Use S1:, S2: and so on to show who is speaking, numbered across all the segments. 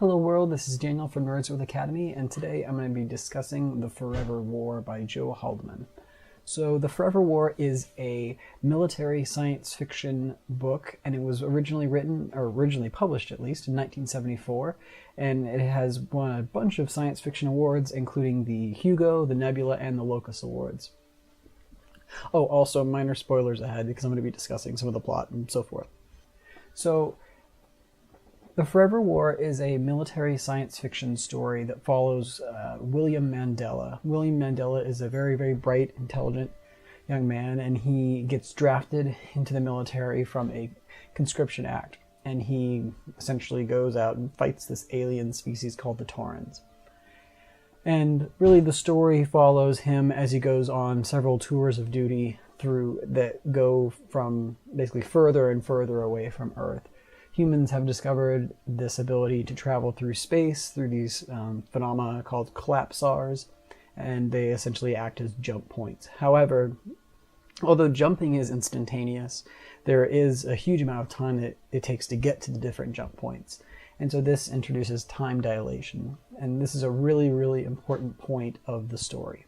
S1: Hello world, this is Daniel from Nerds with Academy, and today I'm going to be discussing The Forever War by Joe Haldeman. So The Forever War is a military science fiction book, and it was originally published at least, in 1974, and it has won a bunch of science fiction awards, including the Hugo, the Nebula, and the Locus Awards. Oh, also minor spoilers ahead, because I'm going to be discussing some of the plot and so forth. So, The Forever War is a military science fiction story that follows William Mandela. William Mandela is a very, very bright, intelligent young man, and he gets drafted into the military from a conscription act. And he essentially goes out and fights this alien species called the Taurans. And really the story follows him as he goes on several tours of duty that go from basically further and further away from Earth. Humans have discovered this ability to travel through space through these phenomena called collapsars, and they essentially act as jump points. However, although jumping is instantaneous, there is a huge amount of time that it takes to get to the different jump points. And so this introduces time dilation, and this is a really, really important point of the story.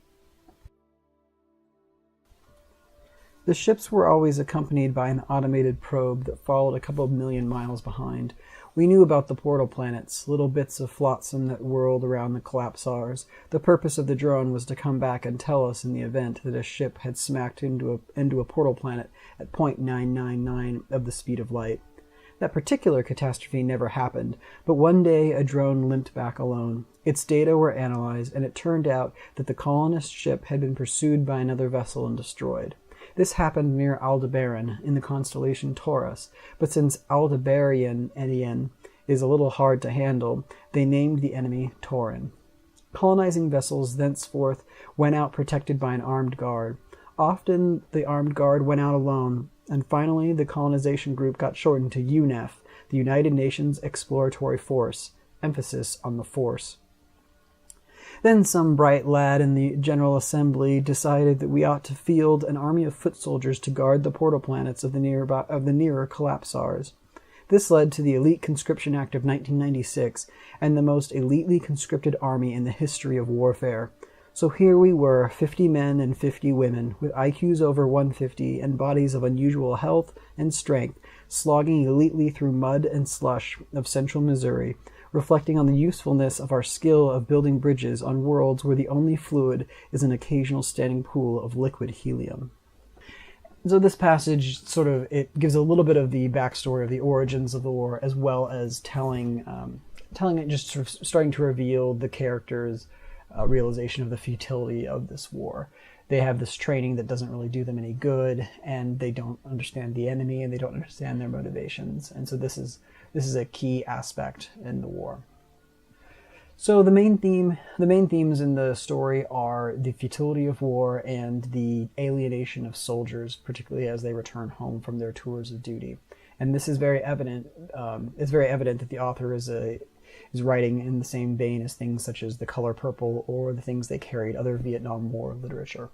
S1: The ships were always accompanied by an automated probe that followed a couple of million miles behind. We knew about the portal planets, little bits of flotsam that whirled around the collapsars. The purpose of the drone was to come back and tell us in the event that a ship had smacked into a portal planet at 0.999 of the speed of light. That particular catastrophe never happened, but one day a drone limped back alone. Its data were analyzed, and it turned out that the colonist ship had been pursued by another vessel and destroyed. This happened near Aldebaran in the constellation Taurus, but since Aldebaran is a little hard to handle, they named the enemy Tauran. Colonizing vessels thenceforth went out protected by an armed guard. Often the armed guard went out alone, and finally the colonization group got shortened to UNEF, the United Nations Exploratory Force, emphasis on the force. Then some bright lad in the General Assembly decided that we ought to field an army of foot soldiers to guard the portal planets of the nearer collapsars. This led to the Elite Conscription Act of 1996 and the most elitely conscripted army in the history of warfare. So here we were, 50 men and 50 women, with IQs over 150 and bodies of unusual health and strength, slogging elitely through mud and slush of central Missouri, reflecting on the usefulness of our skill of building bridges on worlds where the only fluid is an occasional standing pool of liquid helium. So this passage it gives a little bit of the backstory of the origins of the war, as well as telling it, just sort of starting to reveal the characters' realization of the futility of this war. They have this training that doesn't really do them any good, and they don't understand the enemy, and they don't understand their motivations. And so this is a key aspect in the war. So the main themes in the story are the futility of war and the alienation of soldiers, particularly as they return home from their tours of duty. And this is very evident. It's very evident that the author is writing in the same vein as things such as The Color Purple or the things they carried, other Vietnam War literature.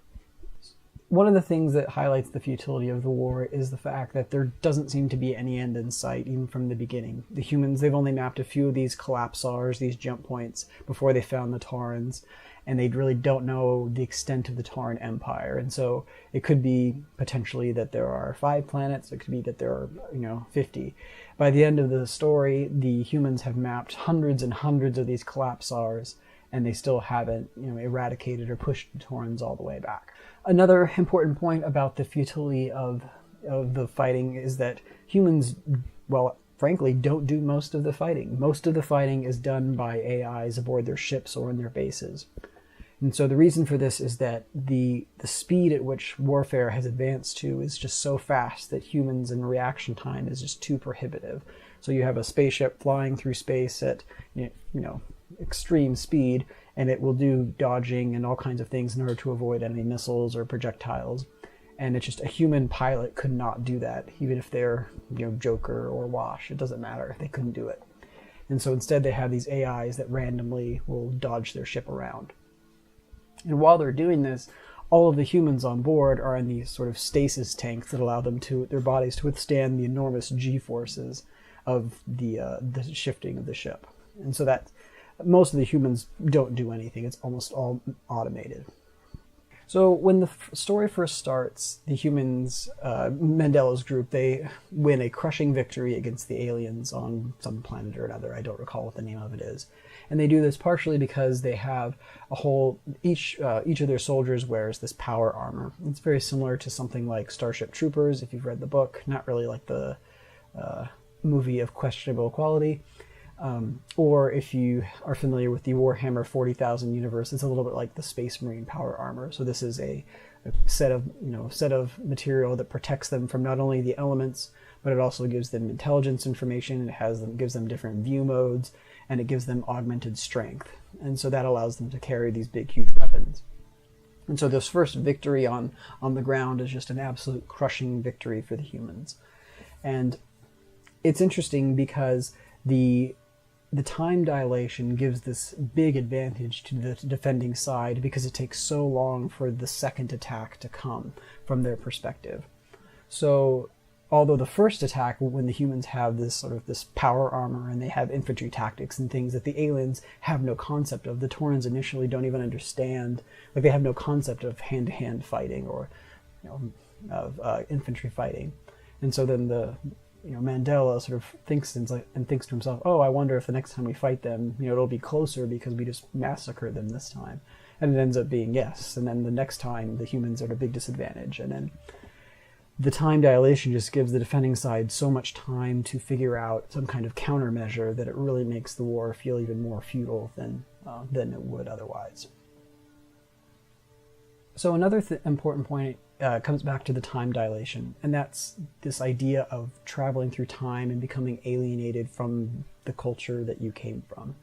S1: One of the things that highlights the futility of the war is the fact that there doesn't seem to be any end in sight, even from the beginning. The humans, they've only mapped a few of these collapsars, these jump points, before they found the Taurans, and they really don't know the extent of the Tauran Empire. And so it could be potentially that there are 5 planets, it could be that there are 50. By the end of the story, the humans have mapped hundreds and hundreds of these collapsars, and they still haven't eradicated or pushed the Taurans all the way back. Another important point about the futility of the fighting is that humans, well, frankly, don't do most of the fighting. Most of the fighting is done by AIs aboard their ships or in their bases. And so the reason for this is that the speed at which warfare has advanced to is just so fast that humans and reaction time is just too prohibitive. So you have a spaceship flying through space at extreme speed, and it will do dodging and all kinds of things in order to avoid enemy missiles or projectiles. And it's just a human pilot could not do that, even if they're Joker or Wash. It doesn't matter. They couldn't do it. And so instead they have these AIs that randomly will dodge their ship around. And while they're doing this, all of the humans on board are in these sort of stasis tanks that allow their bodies to withstand the enormous G-forces of the shifting of the ship. And so that most of the humans don't do anything. It's almost all automated. So when the story first starts, the humans, Mandela's group, they win a crushing victory against the aliens on some planet or another. I don't recall what the name of it is. And they do this partially because they have each of their soldiers wears this power armor. It's very similar to something like Starship Troopers, if you've read the book, not really like the movie of questionable quality. Or if you are familiar with the Warhammer 40,000 universe, it's a little bit like the Space Marine power armor. So this is a set of material that protects them from not only the elements, but it also gives them intelligence information. It gives them different view modes, and it gives them augmented strength. And so that allows them to carry these big, huge weapons. And so this first victory on the ground is just an absolute crushing victory for the humans. And it's interesting because the time dilation gives this big advantage to the defending side because it takes so long for the second attack to come from their perspective. So although the first attack, when the humans have this power armor and they have infantry tactics and things that the aliens have no concept of, the Taurans initially don't even understand, like they have no concept of hand-to-hand fighting or of infantry fighting. And so then Mandela sort of thinks to himself, oh, I wonder if the next time we fight them, it'll be closer because we just massacred them this time. And it ends up being yes. And then the next time the humans are at a big disadvantage. And then the time dilation just gives the defending side so much time to figure out some kind of countermeasure that it really makes the war feel even more futile than it would otherwise. So another important point comes back to the time dilation, and that's this idea of traveling through time and becoming alienated from the culture that you came from.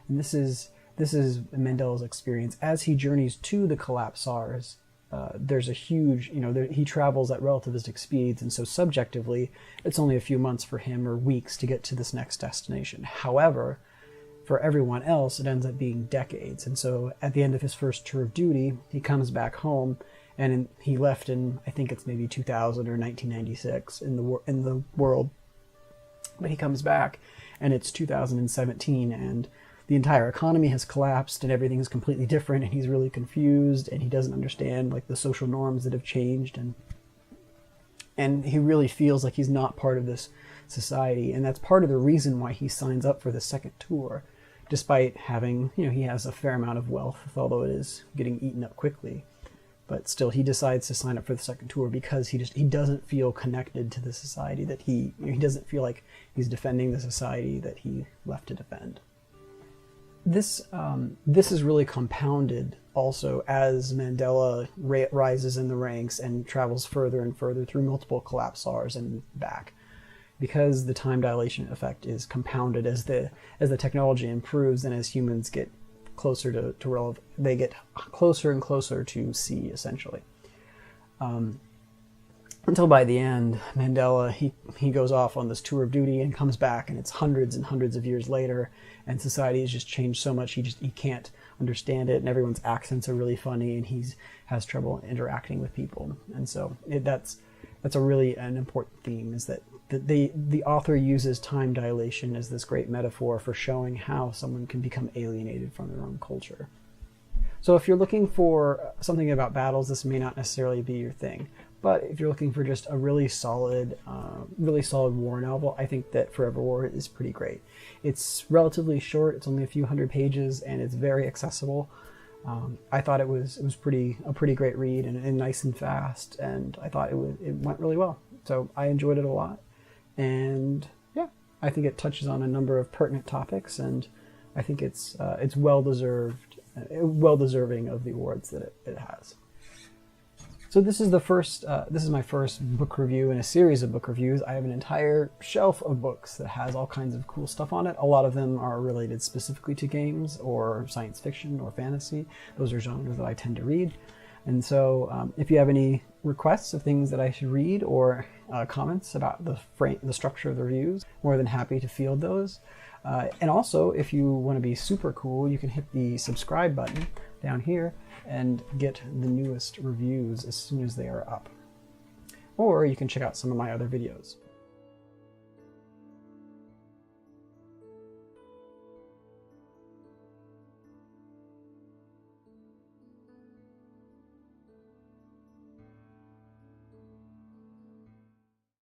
S1: And this is Mandela's experience. As he journeys to the collapsed SARS, there's a huge, he travels at relativistic speeds, and so subjectively, it's only a few months for him or weeks to get to this next destination. However, for everyone else, it ends up being decades. And so at the end of his first tour of duty, he comes back home, and he left in, I think it's maybe 2000 or 1996 in the world. But he comes back, and it's 2017, and the entire economy has collapsed, and everything is completely different, and he's really confused, and he doesn't understand like the social norms that have changed, and he really feels like he's not part of this society. And that's part of the reason why he signs up for the second tour, despite having, he has a fair amount of wealth, although it is getting eaten up quickly. But still, he decides to sign up for the second tour because he doesn't feel connected to the society that he doesn't feel like he's defending the society that he left to defend. This is really compounded also as Mandela rises in the ranks and travels further and further through multiple collapsed SARS and back, because the time dilation effect is compounded as the technology improves and as humans get closer they get closer and closer to C, essentially. Until by the end, Mandela, he goes off on this tour of duty and comes back, and it's hundreds and hundreds of years later, and society has just changed so much he can't understand it, and everyone's accents are really funny, and he has trouble interacting with people. And so that's a really an important theme, is that the author uses time dilation as this great metaphor for showing how someone can become alienated from their own culture. So if you're looking for something about battles, this may not necessarily be your thing. But if you're looking for just a really solid war novel, I think that Forever War is pretty great. It's relatively short; it's only a few hundred pages, and it's very accessible. I thought it was a pretty great read and nice and fast, and I thought it went really well. So I enjoyed it a lot, and yeah, I think it touches on a number of pertinent topics, and I think it's well deserving of the awards that it has. So this is my first book review in a series of book reviews. I have an entire shelf of books that has all kinds of cool stuff on it. A lot of them are related specifically to games or science fiction or fantasy. Those are genres that I tend to read. And so if you have any requests of things that I should read or comments about the structure of the reviews, more than happy to field those. And also, if you want to be super cool, you can hit the subscribe button down here and get the newest reviews as soon as they are up. Or you can check out some of my other videos.